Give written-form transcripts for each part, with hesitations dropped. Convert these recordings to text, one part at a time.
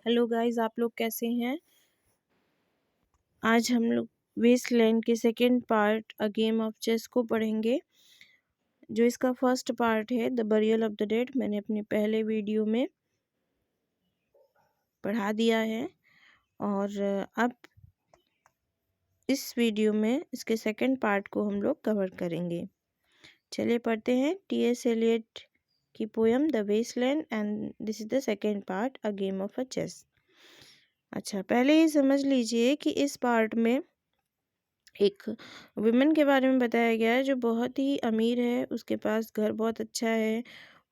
Hello guys, आप लोग कैसे हैं। आज हम लोग वेस्टलैंड के second part a game of chess को पढ़ेंगे। जो इसका फर्स्ट पार्ट है the burial of the dead, मैंने अपने पहले वीडियो में पढ़ा दिया है। और अब इस वीडियो में इसके सेकंड पार्ट को हम लोग कवर करेंगे। चलिए पढ़ते हैं टी.एस. एलियट की poem the Waste Land and this is the second part a game of a chess. अच्छा, पहले ये समझ लीजिए कि इस पार्ट में एक विमेन के बारे में बताया गया है जो बहुत ही अमीर है, उसके पास घर बहुत अच्छा है,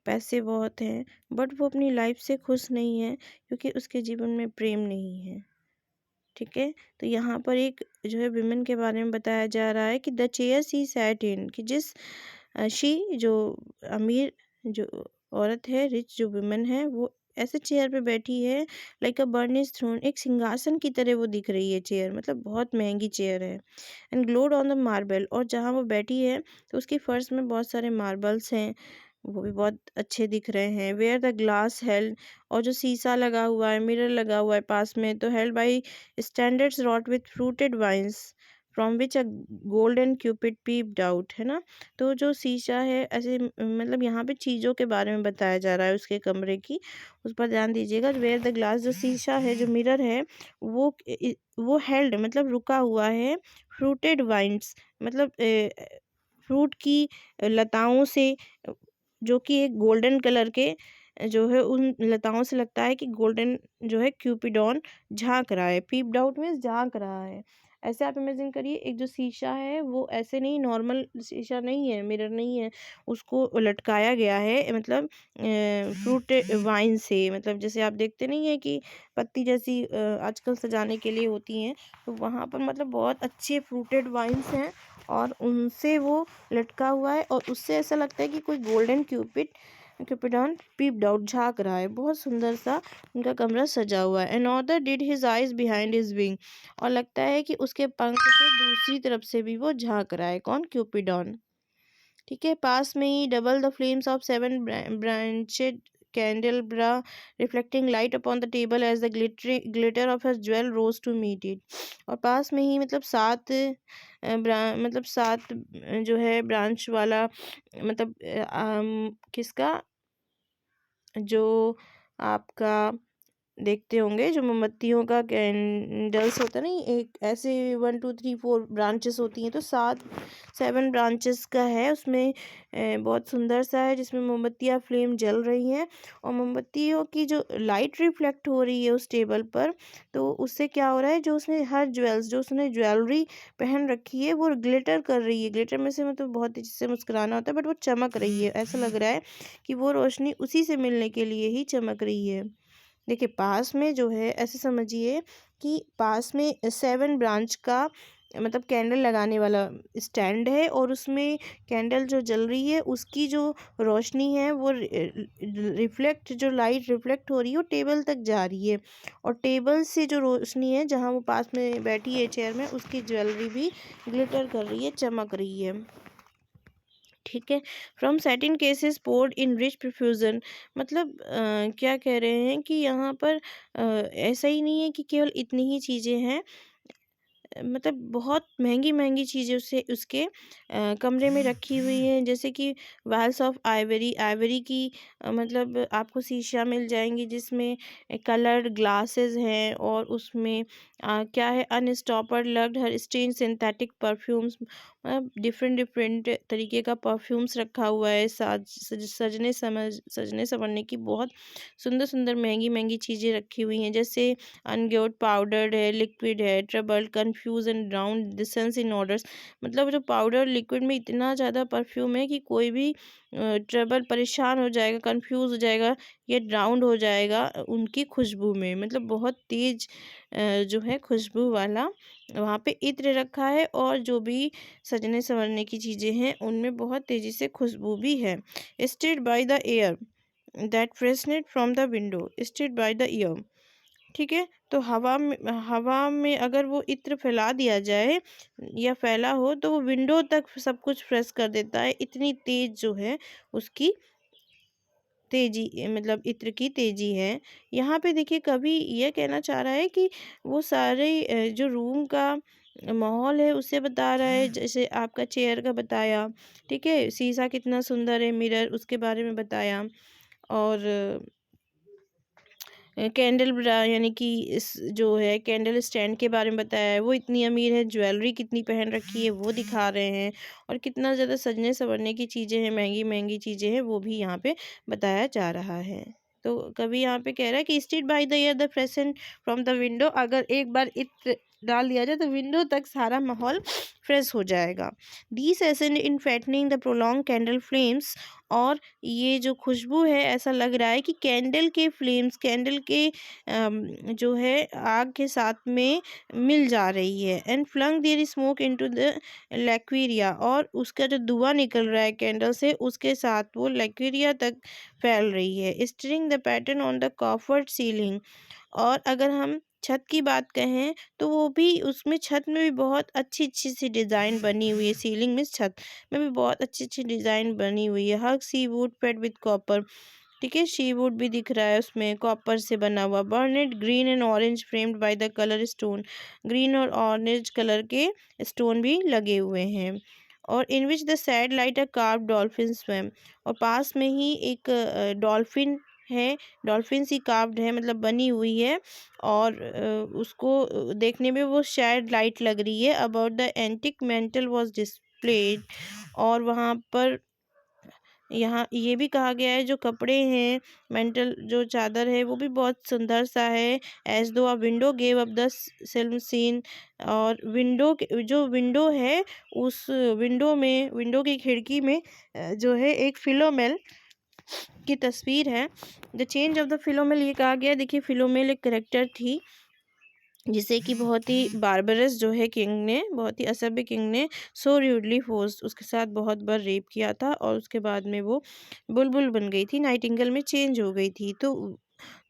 पैसे बहुत हैं, बट वो अपनी लाइफ से खुश नहीं है क्योंकि उसके जीवन में प्रेम नहीं है। ठीक है, तो यहाँ पर एक जो है विमेन के बारे में बताया जा रहा है कि the chair she sat in, कि जिस शी जो अमीर जो औरत है, रिच जो विमेन है, वो ऐसे चेयर पे बैठी है लाइक अ बर्निश थ्रोन, एक सिंहासन की तरह वो दिख रही है चेयर, मतलब बहुत महंगी चेयर है। And glowed on the marble, और जहाँ वो बैठी है तो उसकी फर्श में बहुत सारे मार्बल्स हैं, वो भी बहुत अच्छे दिख रहे हैं। वेयर द ग्लास हेल्ड, और जो शीशा लगा हुआ है, मिरर लगा हुआ है पास में, तो held by standards wrought with fruited vines from which a golden Cupid peeped out, है ना। तो जो शीशा है ऐसे मतलब यहाँ पे चीज़ों के बारे में बताया जा रहा है उसके कमरे की, उस पर ध्यान दीजिएगा। वेयर द ग्लास, जो शीशा है, जो मिरर है, वो हेल्ड मतलब रुका हुआ है फ्रूटेड वाइन्स, मतलब फ्रूट की लताओं से, जो कि एक गोल्डन कलर के जो है उन लताओं से लगता है कि गोल्डन जो है क्यूपिडॉन झांक रहा है। पीप्ड आउट मीन्स झांक रहा है। ऐसे आप इमेजिन करिए, एक जो शीशा है वो ऐसे नहीं, नॉर्मल शीशा नहीं है, मिरर नहीं है, उसको लटकाया गया है मतलब फ्रूट वाइन से, मतलब जैसे आप देखते नहीं है कि पत्ती जैसी आजकल सजाने के लिए होती हैं, तो वहाँ पर मतलब बहुत अच्छे फ्रूटेड वाइन्स हैं और उनसे वो लटका हुआ है, और उससे ऐसा लगता है कि कोई गोल्डन क्यूपिडॉन पीप्ड आउट झांक रहा है। बहुत सुंदर सा उनका कमरा सजा हुआ है। Another did his eyes behind his wing, और लगता है कि उसके पंख से दूसरी तरफ से भी वो झांक रहा है। कौन? क्यूपिडॉन। ठीक है, पास में ही double the flames of seven branched candelabra reflecting light upon the table as the glitter of her jewel rose to meet it. और पास में ही मतलब मतलब सात जो है ब्रांच वाला, मतलब किसका, जो आपका देखते होंगे जो मोमबत्तियों का कैंडल्स होता है नहीं, एक ऐसे 1 2 3 4 ब्रांचेस होती हैं, तो 7 ब्रांचेस का है उसमें। बहुत सुंदर सा है जिसमें मोमबत्तियाँ फ्लेम जल रही हैं, और मोमबत्तियों की जो लाइट रिफ्लेक्ट हो रही है उस टेबल पर, तो उससे क्या हो रहा है, जो उसने हर ज्वेल्स, जो उसने ज्वेलरी पहन रखी है वो ग्लिटर कर रही है। ग्लिटर में से मतलब बहुत तेजी से मुस्कुराना होता है, बट वो चमक रही है, ऐसा लग रहा है कि वो रोशनी उसी से मिलने के लिए ही चमक रही है। देखिए पास में जो है, ऐसे समझिए कि पास में 7 ब्रांच का मतलब कैंडल लगाने वाला स्टैंड है, और उसमें कैंडल जो जल रही है उसकी जो रोशनी है वो रिफ्लेक्ट, जो लाइट रिफ्लेक्ट हो रही है वो टेबल तक जा रही है, और टेबल से जो रोशनी है जहाँ वो पास में बैठी है चेयर में, उसकी ज्वेलरी भी ग्लिटर कर रही है, चमक रही है। ठीक है, from satin cases poured in rich profusion, मतलब क्या कह रहे हैं कि यहाँ पर ऐसा ही नहीं है कि केवल इतनी ही चीज़ें हैं, मतलब बहुत महंगी महंगी चीज़ें उससे उसके कमरे में रखी हुई हैं, जैसे कि वाल्स ऑफ आइवरी, आइवरी की मतलब आपको शीशा मिल जाएंगी जिसमें कलर्ड ग्लासेस हैं, और उसमें क्या है, अनस्टॉपर्ड लग्ड हर स्टेन सिंथेटिक परफ्यूम्स, मतलब डिफरेंट डिफरेंट तरीके का परफ्यूम्स रखा हुआ है। सजने संवरने की बहुत सुंदर सुंदर महंगी महंगी चीज़ें रखी हुई हैं, जैसे अनग्योर्ड पाउडर्ड है, लिक्विड है, troubled confused and drowned the sense in odours, मतलब जो पाउडर लिक्विड में इतना ज़्यादा परफ्यूम है कि कोई भी ट्रबल परेशान हो जाएगा, कंफ्यूज हो जाएगा, या ड्राउंड हो जाएगा उनकी खुशबू में, मतलब बहुत तेज जो है खुशबू वाला वहाँ पे इत्र रखा है, और जो भी सजने संवरने की चीज़ें हैं उनमें बहुत तेज़ी से खुशबू भी है। Stirred by the air that freshened from the window, stirred by the air. ठीक है, तो हवा में अगर वो इत्र फैला दिया जाए या फैला हो तो वो विंडो तक सब कुछ फ्रेश कर देता है, इतनी तेज जो है उसकी तेजी मतलब इत्र की तेजी है। यहाँ पे देखिए कवि ये कहना चाह रहा है कि वो सारे जो रूम का माहौल है उसे बता रहा है, जैसे आपका चेयर का बताया, ठीक है, शीशा कितना सुंदर है, मिरर उसके बारे में बताया, और कैंडल यानी कि इस जो है कैंडल स्टैंड के बारे में बताया है, वो इतनी अमीर है, ज्वेलरी कितनी पहन रखी है वो दिखा रहे हैं, और कितना ज़्यादा सजने संवरने की चीज़ें हैं, महंगी महंगी चीज़ें हैं, वो भी यहाँ पे बताया जा रहा है। तो कभी यहाँ पे कह रहा है कि street bye the year the present from the window, अगर एक बार इत्र डाल दिया जाए तो विंडो तक सारा माहौल फ्रेश हो जाएगा। These ascend in fattening the prolong candle flames, और ये जो खुशबू है ऐसा लग रहा है कि कैंडल के फ्लेम्स, कैंडल के जो है आग के साथ में मिल जा रही है। And flung their smoke into the laquearia, और उसका जो धुआं निकल रहा है कैंडल से उसके साथ वो लैक्वेरिया तक फैल रही है। Stirring the pattern on the coffered ceiling, और अगर हम छत की बात कहें तो वो भी उसमें छत में भी बहुत अच्छी अच्छी सी डिज़ाइन बनी हुई है, सीलिंग में छत में भी बहुत अच्छी अच्छी डिज़ाइन बनी हुई है। हग सी वुड फेड विद कॉपर, ठीक है, शी वुड भी दिख रहा है उसमें कॉपर से बना हुआ। Burnt green and orange framed by the colour stone, green और ऑरेंज कलर के स्टोन भी लगे हुए हैं। और in which the sad light a carved dolphin swam, और पास में ही एक डॉल्फिन है, डॉल्फिन सी कार्व्ड है मतलब बनी हुई है, और उसको देखने में वो सैड लाइट लग रही है। About the antique mental was displayed, और वहाँ पर यहाँ ये भी कहा गया है जो कपड़े हैं, मेंटल जो चादर है वो भी बहुत सुंदर सा है। As though a window gave up the sylvan scene, और विंडो जो विंडो है उस विंडो में, विंडो की खिड़की में जो है एक फिलोमेल की तस्वीर है। द चेंज ऑफ द फिलोमेल, ये कहा गया, देखिए फिलोमेल एक करेक्टर थी जिसे कि बहुत ही बारबरस जो है किंग ने, बहुत ही असभ्य किंग ने सो र्यूडली फोर्स्ड, उसके साथ बहुत बार रेप किया था, और उसके बाद में वो बुलबुल बन गई थी, नाइटिंगेल में चेंज हो गई थी।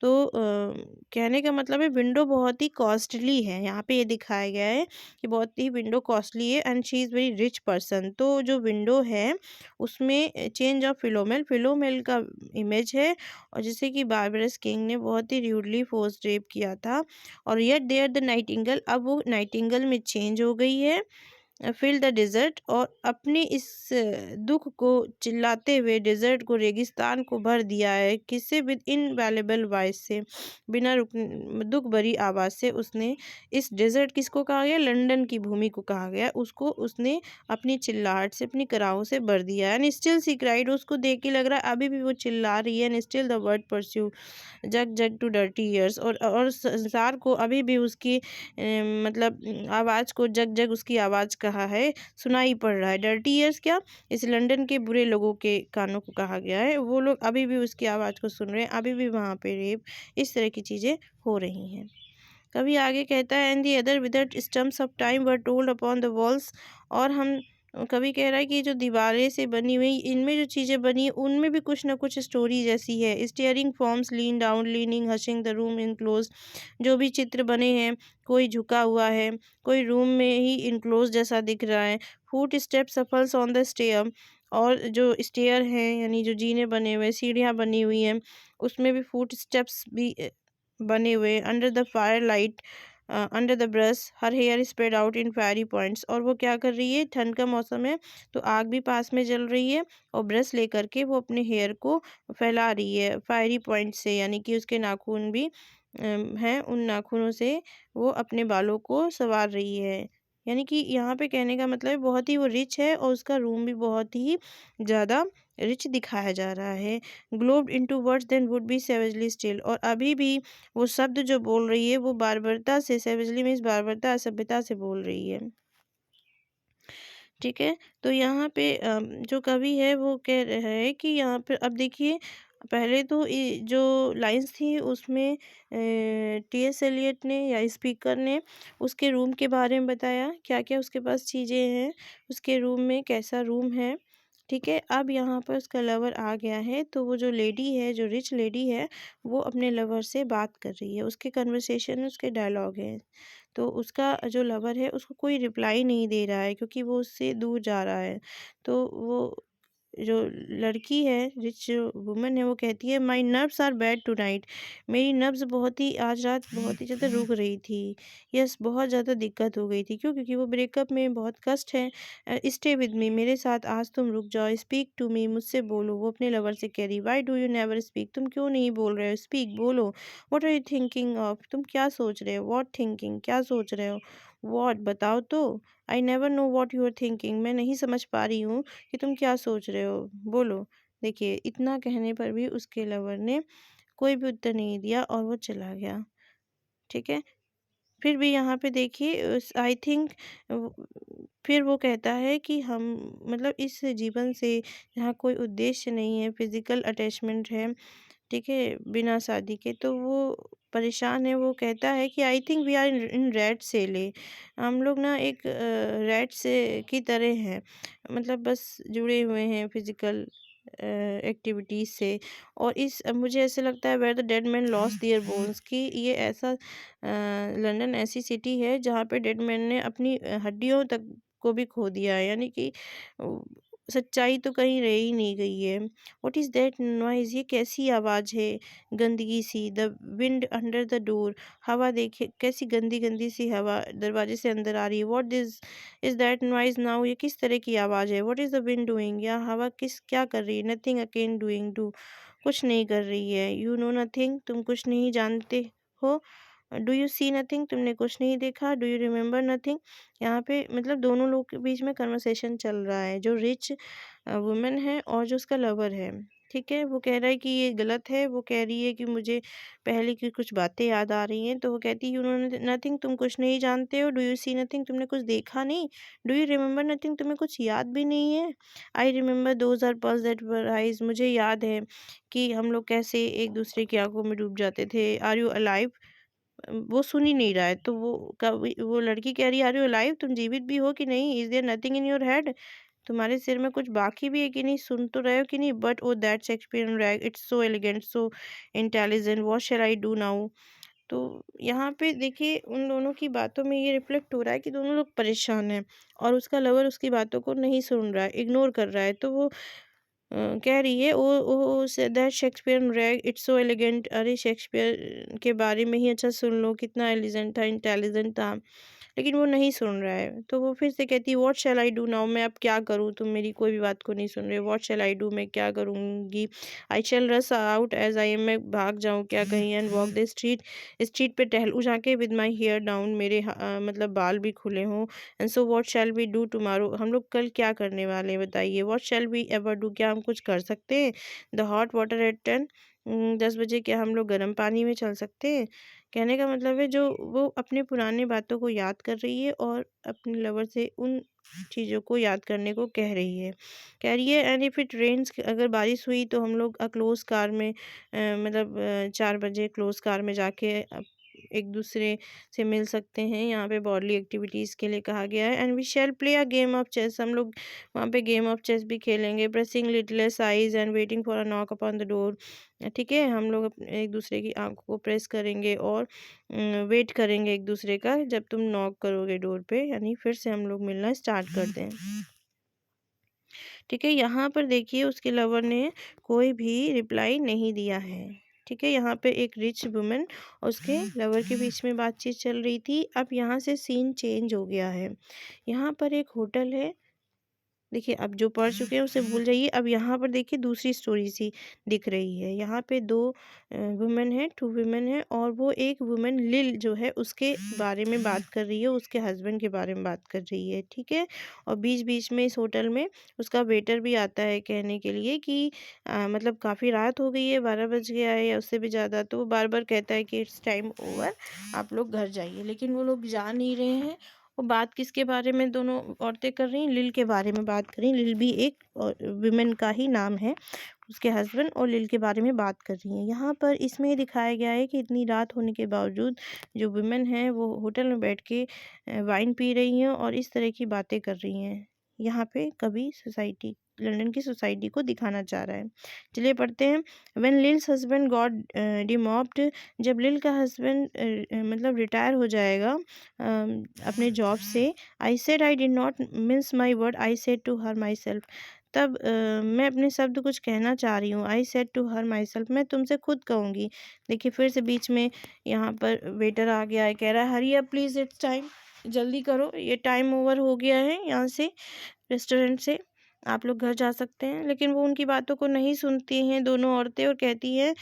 तो कहने का मतलब है विंडो बहुत ही कॉस्टली है, यहाँ पे ये दिखाया गया है कि बहुत ही विंडो कॉस्टली है, and she is very rich person. तो जो विंडो है उसमें चेंज ऑफ फिलोमेल, फिलोमेल का इमेज है, और जिसे कि बारबरस किंग ने बहुत ही र्यूडली फोर्स रेप किया था। और येट देयर द नाइटिंगेल, अब वो नाइटिंगेल में चेंज हो गई है। फिल द डिज़र्ट, और अपने इस दुख को चिल्लाते हुए डिज़र्ट को, रेगिस्तान को भर दिया है, किससे, विद इनवैल्युएबल वॉइस से, बिना रुक दुख भरी आवाज़ से उसने इस डेजर्ट, किसको कहा गया, लंदन की भूमि को कहा गया, उसको उसने अपनी चिल्लाहट से, अपनी कराहों से भर दिया है। एंड स्टिल सी क्राइड, उसको देख के लग रहा है अभी भी वो चिल्ला रही है। And still the world pursues jug jug to dirty ears, और संसार को अभी भी उसकी मतलब आवाज़ को जग जग उसकी आवाज़ कहा है, सुनाई पड़ रहा है। डर्टी ईयर्स क्या, इस लंदन के बुरे लोगों के कानों को कहा गया है, वो लोग अभी भी उसकी आवाज़ को सुन रहे हैं, अभी भी वहाँ पे रेप, इस तरह की चीज़ें हो रही हैं। कभी आगे कहता है, and the other withered stumps of time were told upon the walls, और हम कभी कह रहा है कि जो दीवारें से बनी हुई इनमें जो चीज़ें बनी हैं उनमें भी कुछ ना कुछ स्टोरी जैसी है। Staring forms, lean down, leaning, hushing the room enclose, जो भी चित्र बने हैं, कोई झुका हुआ है, कोई रूम में ही इनक्लोज जैसा दिख रहा है। Foot step shuffles on the stair, और जो स्टेयर हैं यानी जो जीने बने हुए, सीढ़ियाँ बनी हुई हैं, उसमें भी फुट स्टेप्स भी बने हुए। Under the firelight, under the brush, her hair spread out in fiery points, और वो क्या कर रही है, ठंड का मौसम है तो आग भी पास में जल रही है, और ब्रश लेकर के वो अपने हेयर को फैला रही है फायरी पॉइंट से, यानी कि उसके नाखून भी हैं, उन नाखूनों से वो अपने बालों को संवार रही है। यानी कि यहाँ पे कहने का मतलब है बहुत ही वो रिच है, और उसका रूम भी बहुत ही ज़्यादा रिच दिखाया जा रहा है। Globed into words then would be savagely still, और अभी भी वो शब्द जो बोल रही है वो बार्बरता से, सेवेजली मीन्स बार्बरता, असभ्यता से बोल रही है। ठीक है, तो यहाँ पे जो कवि है वो कह रहा है कि यहाँ पे अब देखिए, पहले तो जो लाइंस थी उसमें टी.एस. एलियट ने या स्पीकर ने उसके रूम के बारे में बताया, क्या क्या उसके पास चीज़ें हैं, उसके रूम में कैसा रूम है। ठीक है, अब यहाँ पर उसका लवर आ गया है, तो वो जो लेडी है, जो रिच लेडी है, वो अपने लवर से बात कर रही है, उसके कन्वर्सेशन, उसके डायलॉग हैं। तो उसका जो लवर है उसको कोई रिप्लाई नहीं दे रहा है क्योंकि वो उससे दूर जा रहा है। तो वो जो लड़की है, रिच वुमन है, वो कहती है my nerves are bad tonight. मेरी नब्ज़ बहुत ही आज रात बहुत ही ज़्यादा रुक रही थी। यस, बहुत ज़्यादा दिक्कत हो गई थी। क्यों? क्योंकि वो ब्रेकअप में बहुत कष्ट है। स्टे विद मी, मेरे साथ आज तुम रुक जाओ। स्पीक टू मी, मुझसे बोलो। वो अपने लवर से कह रही, why do you never speak, तुम क्यों नहीं बोल रहे हो? स्पीक, बोलो। What are you thinking of, तुम क्या सोच रहे हो? व्हाट थिंकिंग, क्या सोच रहे हो? व्हाट, बताओ तो। I never know what you are thinking, मैं नहीं समझ पा रही हूँ कि तुम क्या सोच रहे हो, बोलो। देखिए, इतना कहने पर भी उसके लवर ने कोई भी उत्तर नहीं दिया और वो चला गया। ठीक है? फिर भी यहाँ पे देखिए उस आई थिंक फिर वो कहता है कि हम मतलब इस जीवन से यहाँ कोई उद्देश्य नहीं है, फिज़िकल अटैचमेंट है, ठीक है, बिना शादी के। तो वो परेशान है, वो कहता है कि I think we are in rat cell है। हम लोग ना एक रैट से की तरह हैं, मतलब बस जुड़े हुए हैं फिज़िकल एक्टिविटीज़ से। और इस मुझे ऐसे लगता है where the dead man lost their bones, कि ये ऐसा लंदन ऐसी सिटी है जहाँ पे डेड मैन ने अपनी हड्डियों तक को भी खो दिया है, यानी कि अ, सच्चाई तो कहीं रह ही नहीं गई है। व्हाट इज़ दैट नॉइज़, ये कैसी आवाज़ है गंदगी सी। The wind under the door, हवा देखिए कैसी गंदी गंदी सी हवा दरवाजे से अंदर आ रही है। What is that noise now, ये किस तरह की आवाज़ है? What is the wind doing, या हवा किस क्या कर रही है? नथिंग अगेन डूइंग, डू कुछ नहीं कर रही है। यू नो नथिंग, तुम कुछ नहीं जानते हो। डू यू सी नथिंग, तुमने कुछ नहीं देखा। Do you remember nothing. यहाँ पे मतलब दोनों लोग के बीच में कन्वर्सेशन चल रहा है, जो रिच वुमन है और जो उसका लवर है। ठीक है, वो कह रहा है कि ये गलत है, वो कह रही है कि मुझे पहले की कुछ बातें याद आ रही हैं। तो वो कहती है यू नो नथिंग, तुम कुछ नहीं जानते हो। डू यू सी नथिंग, तुमने कुछ देखा नहीं। डू यू रिमेंबर नथिंग, तुम्हें कुछ याद भी नहीं है। I remember those are pearls that were eyes, मुझे याद है कि हम लोग कैसे एक दूसरे की आंखों में डूब जाते थे। आर यू अलाइव, वो सुन ही नहीं रहा है। तो वो लड़की कह रही है आर यू अलाइव, तुम जीवित भी हो कि नहीं। Is there nothing in your head, तुम्हारे सिर में कुछ बाकी भी है कि नहीं, सुन तो रहे हो कि नहीं। But O that Shakespearian rag, it's so elegant, so intelligent, what shall I do now. तो यहाँ पे देखिए उन दोनों की बातों में ये रिफ्लेक्ट हो रहा है कि दोनों लोग परेशान हैं और उसका लवर उसकी बातों को नहीं सुन रहा है, इग्नोर कर रहा है। तो वो कह रही है oh that Shakespeare rag, it's so elegant, अरे शेक्सपियर के बारे में ही अच्छा सुन लो, कितना एलिजेंट था, इंटेलिजेंट था। लेकिन वो नहीं सुन रहा है। तो वो फिर से कहती है what shall I do now, मैं अब क्या करूँ, तुम मेरी कोई भी बात को नहीं सुन रहे। व्हाट शैल आई डू, मैं क्या करूँगी। आई शैल रस आउट एज आई एम, मैं भाग जाऊँ क्या कहीं। And walk the street, street पे टहलूँ जाके विद माई हेयर डाउन, मेरे मतलब बाल भी खुले हों। And so what shall we do tomorrow, हम लोग कल क्या करने वाले हैं बताइए। What shall we ever do, क्या हम कुछ कर सकते हैं। द हॉट वाटर एट 10, 10 बजे क्या हम लोग गर्म पानी में चल सकते हैं। कहने का मतलब है जो वो अपने पुराने बातों को याद कर रही है और अपने लवर से उन चीज़ों को याद करने को कह रही है। कह रही है एंड इफ़ इट रेन्स, अगर बारिश हुई तो हम लोग क्लोज कार में मतलब 4 बजे क्लोज कार में जाके एक दूसरे से मिल सकते हैं। यहाँ पे बॉडली एक्टिविटीज़ के लिए कहा गया है। And we shall play a game of chess, हम लोग वहाँ पे गेम ऑफ चेस भी खेलेंगे। Pressing lidless eyes and waiting for a knock upon the door, ठीक है, हम लोग एक दूसरे की आंखों को प्रेस करेंगे और वेट करेंगे एक दूसरे का जब तुम नॉक करोगे डोर पे, यानी फिर से हम लोग मिलना स्टार्ट कर दें। ठीक है, यहाँ पर देखिए उसके लवर ने कोई भी रिप्लाई नहीं दिया है। ठीक है, यहाँ पे एक रिच वुमन और उसके लवर के बीच में बातचीत चल रही थी। अब यहाँ से सीन चेंज हो गया है। यहाँ पर एक होटल है। देखिए अब जो पढ़ चुके हैं उसे भूल जाइए। अब यहाँ पर देखिए दूसरी स्टोरी सी दिख रही है। यहाँ पे दो वुमेन है, 2 वुमेन है और वो एक वुमेन लिल जो है उसके बारे में बात कर रही है, उसके हस्बैंड के बारे में बात कर रही है। ठीक है, और बीच बीच में इस होटल में उसका वेटर भी आता है कहने के लिए कि मतलब काफ़ी रात हो गई है, 12 बज गया है या उससे भी ज़्यादा। तो वो बार बार कहता है कि इट्स टाइम ओवर, आप लोग घर जाइए। लेकिन वो लोग जा नहीं रहे हैं। वो बात किसके बारे में दोनों औरतें कर रही हैं, लिल के बारे में बात कर रही हैं। लिल भी एक विमेन का ही नाम है। उसके हस्बैंड और लिल के बारे में बात कर रही हैं। यहाँ पर इसमें ये दिखाया गया है कि इतनी रात होने के बावजूद जो विमेन हैं वो होटल में बैठ के वाइन पी रही हैं और इस तरह की बातें कर रही हैं। यहाँ पे कभी सोसाइटी, लंदन की सोसाइटी को दिखाना चाह रहा है। चलिए पढ़ते हैं। व्हेन लिल्स हस्बैंड गॉट डिमॉब्ड, जब लिल का हस्बैंड मतलब रिटायर हो जाएगा अपने जॉब से। I said I did not mince my words, I said to her myself, तब मैं अपने शब्द कुछ कहना चाह रही हूँ। I said to her myself, मैं तुमसे खुद कहूँगी। देखिए फिर से बीच में यहाँ पर वेटर आ गया है, कह रहा है hurry up please, it's time, जल्दी करो, ये टाइम ओवर हो गया है यहाँ से, रेस्टोरेंट से, आप लोग घर जा सकते हैं। लेकिन वो उनकी बातों को नहीं सुनती हैं दोनों औरतें, और कहती हैं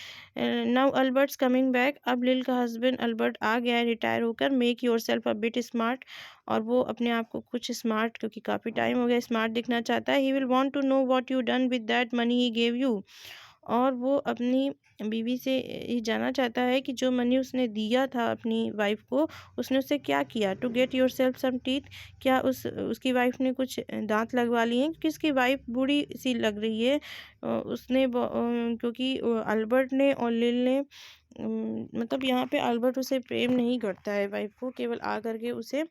नाउ अल्बर्ट्स कमिंग बैक, अब लिल का हस्बैंड अल्बर्ट आ गया है रिटायर होकर, make your self a bit smart, और वो अपने आप को कुछ स्मार्ट, क्योंकि काफ़ी टाइम हो गया, स्मार्ट दिखना चाहता है। He will want to know what you done with that money he gave you, और वो अपनी बीवी से ये जानना चाहता है कि जो मनी उसने दिया था अपनी वाइफ को, उसने उससे क्या किया। To get yourself some teeth, क्या उसकी वाइफ ने कुछ दांत लगवा लिए हैं, क्योंकि उसकी वाइफ बूढ़ी सी लग रही है। क्योंकि अल्बर्ट ने और लिल ने मतलब यहाँ पे अल्बर्ट उसे प्रेम नहीं करता है वाइफ को, केवल आ करके उसे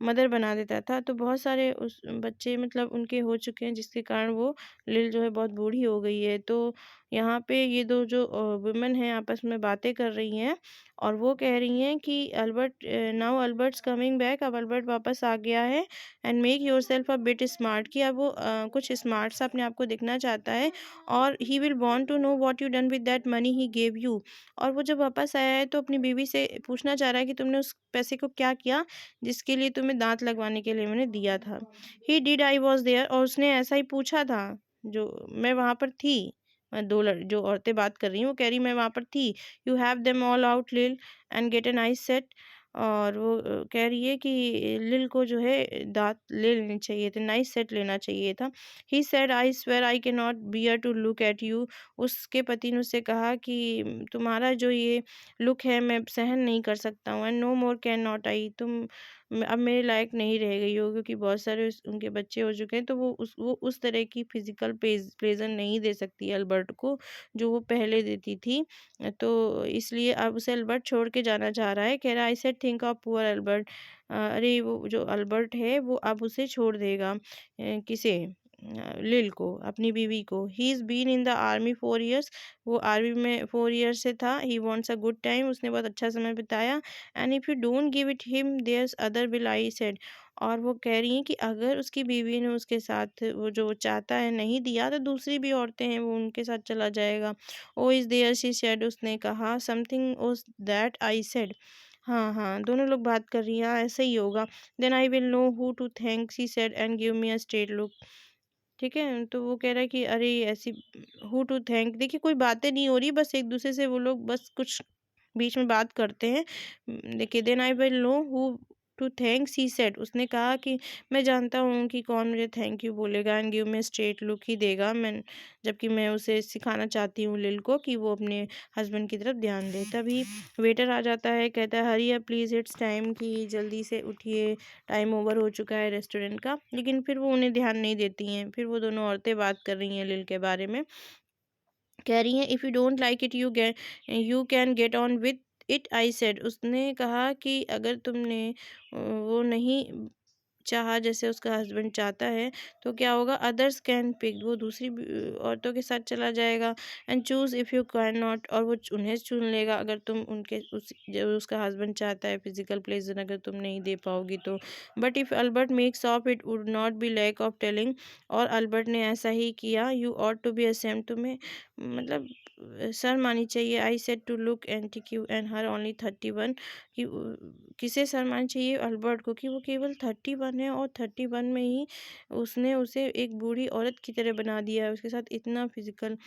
मदर बना देता था। तो बहुत सारे उस बच्चे मतलब उनके हो चुके हैं, जिसके कारण वो लिल जो है बहुत बूढ़ी हो गई है। तो यहाँ पे ये दो जो वुमेन हैं आपस में बातें कर रही हैं, और वो कह रही हैं कि Albert now Albert's coming back, अब अल्बर्ट वापस आ गया है, and make your self a bit smart, कि अब वो कुछ स्मार्ट सा अपने आप को दिखना चाहता है, और he will want to know what you done with that money he gave you, और वो जब वापस आया है तो अपनी बीवी से पूछना चाह रहा है कि तुमने उस पैसे को क्या किया जिसके लिए तुम्हें दांत लगवाने के लिए मैंने दिया था। He did, I was there, और उसने ऐसा ही पूछा था, जो मैं वहाँ पर थी। जो औरतें बात कर रही हैं वो कह रही मैं वहाँ पर थी। You have them all out Lil and get a nice set, और वो कह रही है कि लिल को जो है दांत ले लेने चाहिए थे, नाइस सेट लेना चाहिए था। He said I swear I can not bear to look at you, उसके पति ने उससे कहा कि तुम्हारा जो ये लुक है मैं सहन नहीं कर सकता हूँ, and no more can not I, तुम अब मेरे लायक नहीं रह गई हो, क्योंकि बहुत सारे उनके बच्चे हो चुके हैं। तो वो उस तरह की फिजिकल प्लेजर नहीं दे सकती अल्बर्ट को, जो वो पहले देती थी। तो इसलिए अब उसे अल्बर्ट छोड़ के जाना चाह रहा है, कह रहा है I said think of poor Albert, अरे वो जो अल्बर्ट है वो अब उसे छोड़ देगा, किसे, लिल को, अपनी बीवी को। He is been in the army 4 years, वो आर्मी में 4 years से था। He wants a good time, उसने बहुत अच्छा समय बिताया। And if you don't give it him there's other will, I said, और वो कह रही हैं कि अगर उसकी बीवी ने उसके साथ वो जो चाहता है नहीं दिया, तो दूसरी भी औरतें हैं वो उनके साथ चला जाएगा। O is there, she said, उसने कहा। समथिंग ओज दैट, आई सेड, हाँ हाँ, दोनों लोग बात कर रही हैं, हाँ ऐसा ही होगा। Then I will know who to thank, she said, and give me a straight look. ठीक है, तो वो कह रहा है कि अरे ऐसी, हु टू थैंक, देखिए कोई बातें नहीं हो रही, बस एक दूसरे से वो लोग बस कुछ बीच में बात करते हैं। देखिए then I will know who to thanks, he said, उसने कहा कि मैं जानता हूँ कि कौन मुझे थैंक यू बोलेगा, and give me straight look ही देगा, मैं, जबकि मैं उसे सिखाना चाहती हूँ लिल को कि वो अपने हस्बैंड की तरफ ध्यान दे। तभी वेटर आ जाता है, कहता है hurry up please, it's time, कि जल्दी से उठिए, टाइम ओवर हो चुका है रेस्टोरेंट का। लेकिन फिर वो उन्हें ध्यान नहीं देती हैं। फिर वो दोनों औरतें बात कर रही हैं लिल के बारे में, कह रही हैं if you don't like it you can get on with it, I said, उसने कहा कि अगर तुमने वो नहीं चाहा जैसे उसका हस्बैंड चाहता है, तो क्या होगा, अदर्स कैन पिक, वो दूसरी औरतों के साथ चला जाएगा। And choose if you can not, और वो उन्हें चुन लेगा अगर तुम उनके उस जो उसका हस्बैंड चाहता है फिजिकल प्लेजर अगर तुम नहीं दे पाओगी तो। But if Albert makes off, it would not be lack of telling, और अल्बर्ट ने ऐसा ही किया। You ought to be ashamed, तुम्हें मतलब शर्म आनी चाहिए। I said to look antique and her only 31, कि किसे शर्म आनी चाहिए, अल्बर्ट को, कि वो केवल 31 है, और 31 में ही उसने उसे एक बूढ़ी औरत की तरह बना दिया है, उसके साथ इतना फिजिकल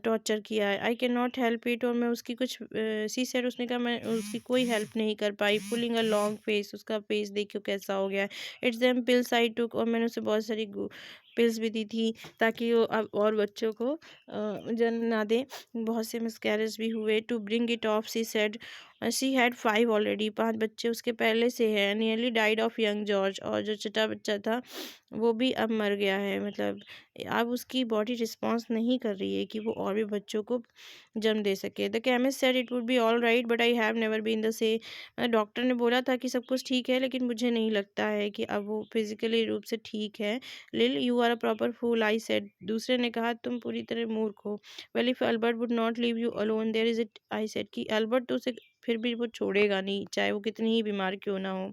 टॉर्चर किया है। आई कैन नॉट हेल्प इट, और मैं उसकी कुछ सी सेड, उसने कहा मैं उसकी कोई हेल्प नहीं कर पाई। पुलिंग अ लॉन्ग फेस, उसका फेस देखियो कैसा हो गया है। इट्स देम पिल्स आई टुक, और मैंने उसे बहुत सारी पिल्स भी दी थी ताकि वो अब और बच्चों को जन्म ना दे। बहुत से मिसकैरेज भी हुए। To bring it off, she said, she had 5 already, 5 बच्चे उसके पहले से हैं। Nearly died of young George, और जो छोटा बच्चा था वो भी अब मर गया है। मतलब अब उसकी बॉडी रिस्पॉन्स नहीं कर रही है कि वो और भी बच्चों को जन्म दे सके। The chemist said it would be all right but I have never been the same, doctor ने बोला था कि सब कुछ ठीक है, लेकिन मुझे नहीं लगता है कि अब वो फिजिकली रूप से ठीक है। Lil you are a proper fool, I said, दूसरे ने कहा तुम पूरी तरह मूर्ख हो। Well if Albert would not leave you alone there is it, I said, कि अल्बर्ट तो उसे फिर भी वो छोड़ेगा नहीं, चाहे वो कितनी ही बीमार क्यों ना हो।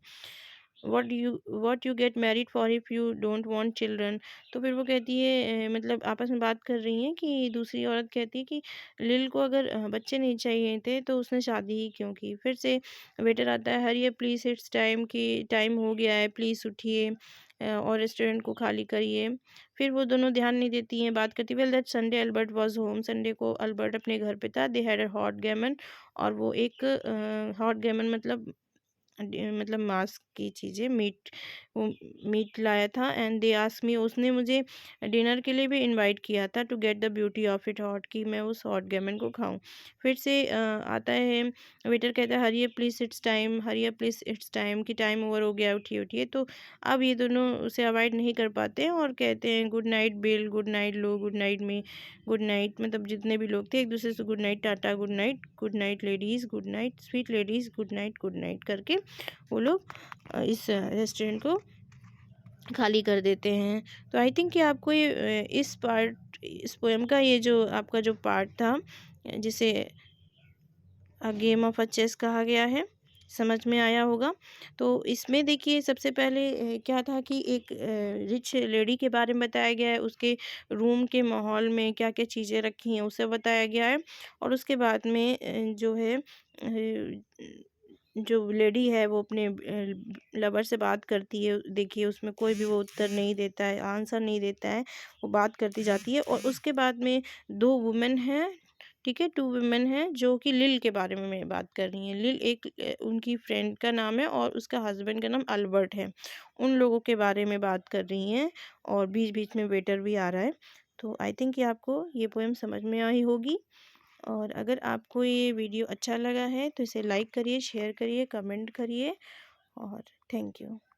What you get married for if you don't want children. तो फिर वो कहती है मतलब आपस में बात कर रही हैं कि दूसरी औरत कहती है कि लिल को अगर बच्चे नहीं चाहिए थे तो उसने शादी ही क्यों की। फिर से वेटर आता है, हरिए प्लीज़ इट्स टाइम, कि टाइम हो गया है, प्लीज़ उठिए और रेस्टोरेंट को खाली करिए। फिर वो दोनों ध्यान नहीं देती हैं, बात करती, well that Sunday Albert was home, Sunday को अल्बर्ट अपने घर पे था, they had a hot Gammon, और वो एक हॉट गैमन मतलब मांस की चीज़ें, मीट, वो मीट लाया था, एंड दे आस्क्ड मी, उसने मुझे डिनर के लिए भी इनवाइट किया था, to get the beauty of it hot, कि मैं उस हॉट गैमन को खाऊं। फिर से आता है, वेटर कहता है, hurry please it's time, hurry please it's time, कि टाइम ओवर हो गया, उठिए उठिए। तो अब ये दोनों उसे अवॉइड नहीं कर पाते हैं और कहते हैं, good night Bill, good night Lou, good night me, good night, मतलब जितने भी लोग थे एक दूसरे से good night, ta ta, good night ladies, good night sweet ladies, good night करके वो लोग इस रेस्टोरेंट को खाली कर देते हैं। तो आई थिंक कि आपको ये इस पोएम का ये जो आपका जो पार्ट था, जिसे गेम ऑफ अ चेस कहा गया है, समझ में आया होगा। तो इसमें देखिए सबसे पहले क्या था कि एक रिच लेडी के बारे में बताया गया है, उसके रूम के माहौल में क्या क्या चीज़ें रखी हैं उसे बताया गया है, और उसके बाद में जो है जो लेडी है वो अपने लवर से बात करती है, देखिए उसमें कोई भी वो उत्तर नहीं देता है, आंसर नहीं देता है, वो बात करती जाती है, और उसके बाद में दो वुमेन हैं, ठीक है, टू वुमेन हैं जो कि लिल के बारे में मैं बात कर रही हैं। लिल एक उनकी फ्रेंड का नाम है और उसका हस्बैंड का नाम अल्बर्ट है, उन लोगों के बारे में बात कर रही हैं, और बीच बीच में वेटर भी आ रहा है। तो आई थिंक कि आपको ये पोएम समझ में आई होगी, और अगर आपको ये वीडियो अच्छा लगा है तो इसे लाइक करिए, शेयर करिए, कमेंट करिए, और थैंक यू।